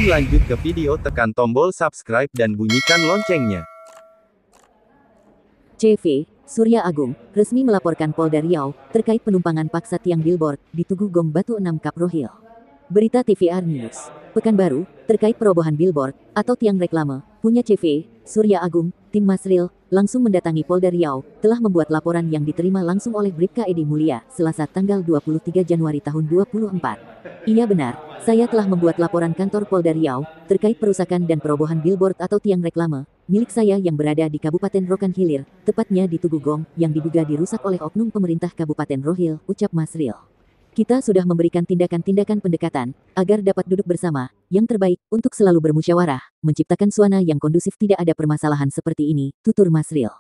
Sebelum lanjut ke video, tekan tombol subscribe dan bunyikan loncengnya. CV, Surya Agung, resmi melaporkan Polda Riau, terkait penumpangan paksa tiang billboard, di Tugu Gong Batu 6 Kapro Hill. Berita TVR News. Pekanbaru, terkait perobohan billboard, atau tiang reklame, punya CV, Surya Agung, tim Masril, langsung mendatangi Polda Riau, telah membuat laporan yang diterima langsung oleh Bribka Edi Mulia, Selasa tanggal 23 Januari tahun 2024. Iya benar, saya telah membuat laporan kantor Polda Riau, terkait perusakan dan perobohan billboard atau tiang reklame, milik saya yang berada di Kabupaten Rokan Hilir, tepatnya di Tugu Gong, yang diduga dirusak oleh oknum pemerintah Kabupaten Rohil, ucap Masril. Kita sudah memberikan tindakan-tindakan pendekatan, agar dapat duduk bersama, yang terbaik, untuk selalu bermusyawarah, menciptakan suasana yang kondusif tidak ada permasalahan seperti ini, tutur Masril.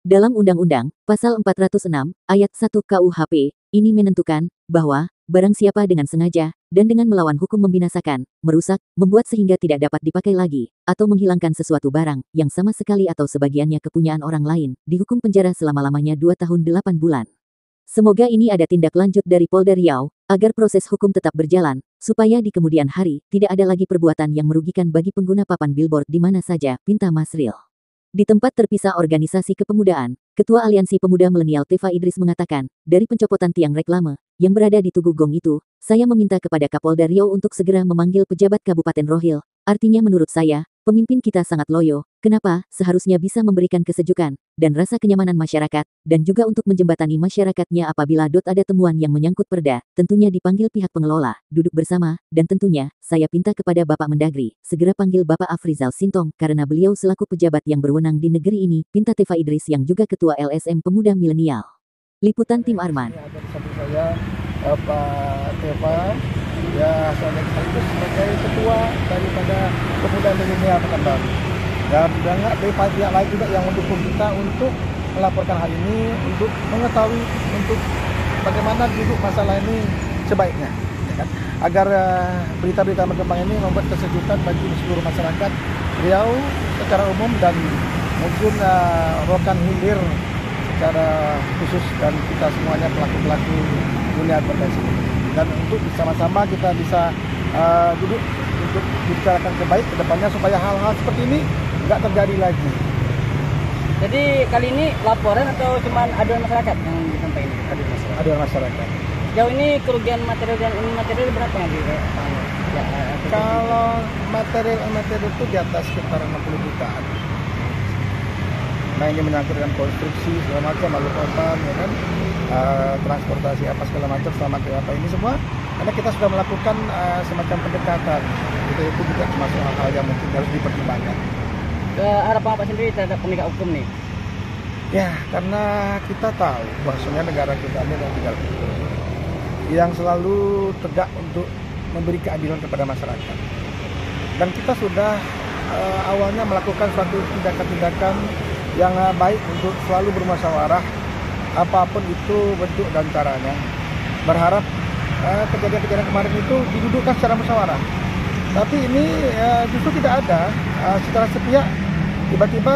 Dalam Undang-Undang, Pasal 406, Ayat 1 KUHP, ini menentukan, bahwa, barang siapa dengan sengaja, dan dengan melawan hukum membinasakan, merusak, membuat sehingga tidak dapat dipakai lagi, atau menghilangkan sesuatu barang, yang sama sekali atau sebagiannya kepunyaan orang lain, dihukum penjara selama-lamanya 2 tahun 8 bulan. Semoga ini ada tindak lanjut dari Polda Riau, agar proses hukum tetap berjalan, supaya di kemudian hari, tidak ada lagi perbuatan yang merugikan bagi pengguna papan billboard di mana saja, pinta Masril. Di tempat terpisah organisasi kepemudaan, Ketua Aliansi Pemuda Milenial Teva Idris mengatakan, dari pencopotan tiang reklame, yang berada di Tugu Gong itu, saya meminta kepada Kapolda Riau untuk segera memanggil pejabat Kabupaten Rohil, artinya menurut saya, pemimpin kita sangat loyo, kenapa, seharusnya bisa memberikan kesejukan, dan rasa kenyamanan masyarakat, dan juga untuk menjembatani masyarakatnya apabila ada temuan yang menyangkut perda, tentunya dipanggil pihak pengelola, duduk bersama, dan tentunya, saya pinta kepada Bapak Mendagri, segera panggil Bapak Afrizal Sintong, karena beliau selaku pejabat yang berwenang di negeri ini, pinta Teva Idris yang juga Ketua LSM Pemuda Milenial. Liputan Tim Arman. Saya, Pak Teva, ya saya sekaligus sebagai ketua daripada Pemuda Milenial Pekanbaru. Dan banyak dari pihak lain juga yang mendukung kita untuk melaporkan hal ini, untuk mengetahui untuk bagaimana duduk masalah ini sebaiknya, ya kan? Agar berita-berita berkembang ini membuat kesejukan bagi seluruh masyarakat Riau secara umum dan mungkin Rokan Hilir secara khusus dan kita semuanya pelaku-pelaku dunia advertising. Dan untuk bersama-sama kita bisa duduk untuk bicarakan kebaik ke depannya supaya hal-hal seperti ini nggak terjadi lagi. Jadi kali ini laporan atau cuma aduan masyarakat yang disampaikan? Aduan masyarakat. Jauh ini kerugian material dan imaterial berapa yang Kalau material itu di atas sekitar 60 jutaan. Nah ini menyangkut dengan konstruksi segala macam, lalu korban, ya kan, transportasi apa segala macam, selama apa ini semua. Karena kita sudah melakukan semacam pendekatan, itu juga termasuk hal-hal yang mungkin harus dipertimbangkan. Harapan Pak sendiri terhadap penegak hukum nih? Ya, karena kita tahu bahwasanya negara kita ini adalah negara hukum yang selalu tegak untuk memberi keadilan kepada masyarakat. Dan kita sudah awalnya melakukan suatu tindakan-tindakan yang baik untuk selalu bermusyawarah, apapun itu bentuk dan caranya. Berharap kejadian-kejadian kemarin itu didudukkan secara musyawarah. Tapi ini justru tidak ada, secara sepihak tiba-tiba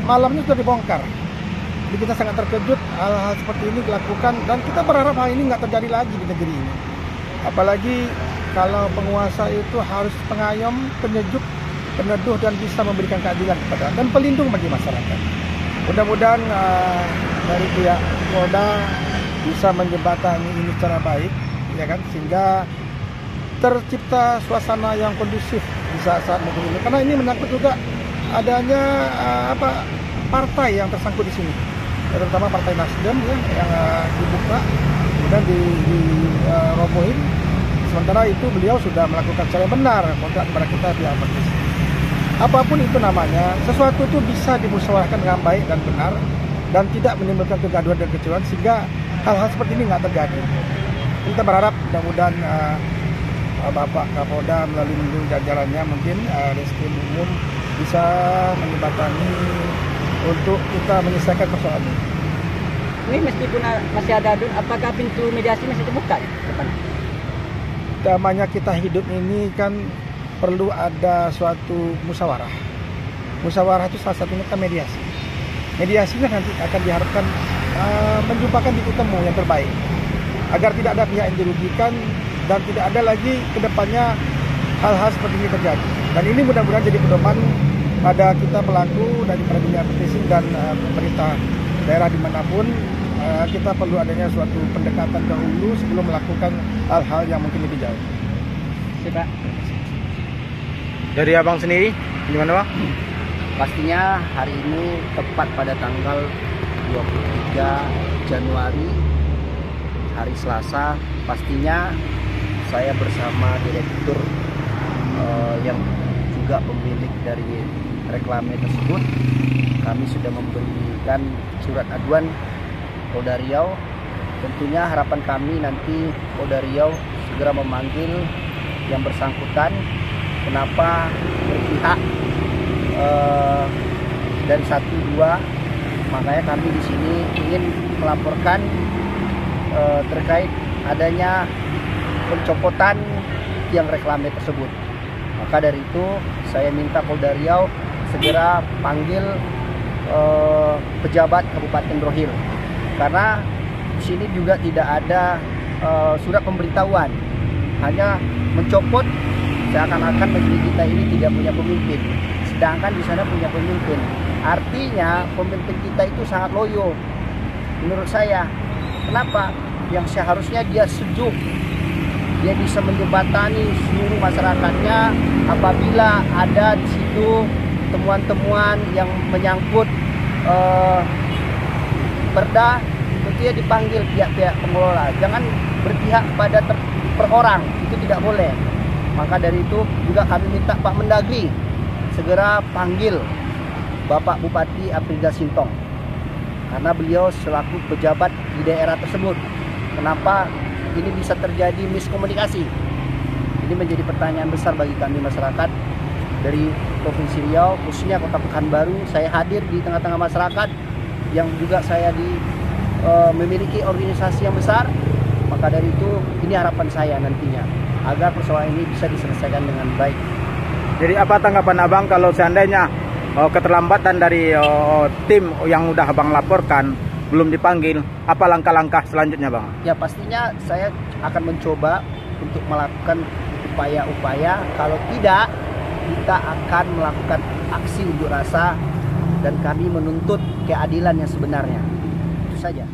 malamnya sudah dibongkar. Jadi kita sangat terkejut hal-hal seperti ini dilakukan dan kita berharap hal ini nggak terjadi lagi di negeri ini. Apalagi kalau penguasa itu harus pengayom, penyejuk, peneduh dan bisa memberikan keadilan kepada dan pelindung bagi masyarakat. Mudah-mudahan dari pihak Polda bisa menjembatani ini secara baik, ya kan, sehingga tercipta suasana yang kondusif di saat-saat negeri ini. Karena ini menyangkut juga adanya partai yang tersangkut di sini, terutama Partai Nasdem ya, yang dibuka kemudian dirobohin. Sementara itu beliau sudah melakukan secara benar kontrak kepada kita pihak partai. Apapun itu namanya, sesuatu itu bisa dimusyawarahkan dengan baik dan benar dan tidak menimbulkan kegaduhan dan kecewaan sehingga hal-hal seperti ini nggak terjadi. Kita berharap mudah-mudahan Bapak Kapolda melalui jajarannya mungkin Reskrim Umum bisa menjembatani untuk kita menyelesaikan persoalan ini. Ini meskipun masih ada aduan, apakah pintu mediasi masih terbuka ya depan? Namanya kita hidup ini kan perlu ada suatu musyawarah. Musyawarah itu salah satunya kan mediasi. Mediasinya nanti akan diharapkan menjumpakan titik temu yang terbaik agar tidak ada pihak yang dirugikan dan tidak ada lagi kedepannya hal-hal seperti ini terjadi. Dan ini mudah-mudahan jadi pedoman pada kita pelaku dari dunia petisi dan pemerintah daerah dimanapun. Kita perlu adanya suatu pendekatan dahulu sebelum melakukan hal-hal yang mungkin lebih jauh. Siapa? Dari abang sendiri, gimana bang? Pastinya hari ini tepat pada tanggal 23 Januari, hari Selasa. Pastinya saya bersama direktur yang juga pemilik dari reklame tersebut, kami sudah memberikan surat aduan Polda Riau. Tentunya harapan kami nanti Polda Riau segera memanggil yang bersangkutan. Kenapa berpihak dari 1-2? Makanya kami di sini ingin melaporkan terkait adanya pencopotan tiang reklame tersebut. Maka dari itu saya minta Polda Riau segera panggil pejabat Kabupaten Rohil, karena di sini juga tidak ada surat pemberitahuan, hanya mencopot seakan-akan negeri kita ini tidak punya pemimpin, sedangkan di sana punya pemimpin. Artinya pemimpin kita itu sangat loyo menurut saya. Kenapa? Yang seharusnya dia sejuk, dia bisa menjembatani seluruh masyarakatnya apabila ada di situ temuan-temuan yang menyangkut perda, tentunya dipanggil pihak-pihak pengelola. Jangan berpihak pada per orang, itu tidak boleh. Maka dari itu juga kami minta Pak Mendagri segera panggil Bapak Bupati Aprida Sintong, karena beliau selaku pejabat di daerah tersebut. Kenapa ini bisa terjadi miskomunikasi? Ini menjadi pertanyaan besar bagi kami masyarakat dari Provinsi Riau, khususnya Kota Pekanbaru. Saya hadir di tengah-tengah masyarakat yang juga saya memiliki organisasi yang besar. Maka dari itu ini harapan saya nantinya agar persoalan ini bisa diselesaikan dengan baik. Jadi apa tanggapan abang kalau seandainya keterlambatan dari tim yang udah abang laporkan belum dipanggil, apa langkah-langkah selanjutnya bang? Ya pastinya saya akan mencoba untuk melakukan upaya-upaya. Kalau tidak, kita akan melakukan aksi unjuk rasa dan kami menuntut keadilan yang sebenarnya. Itu saja.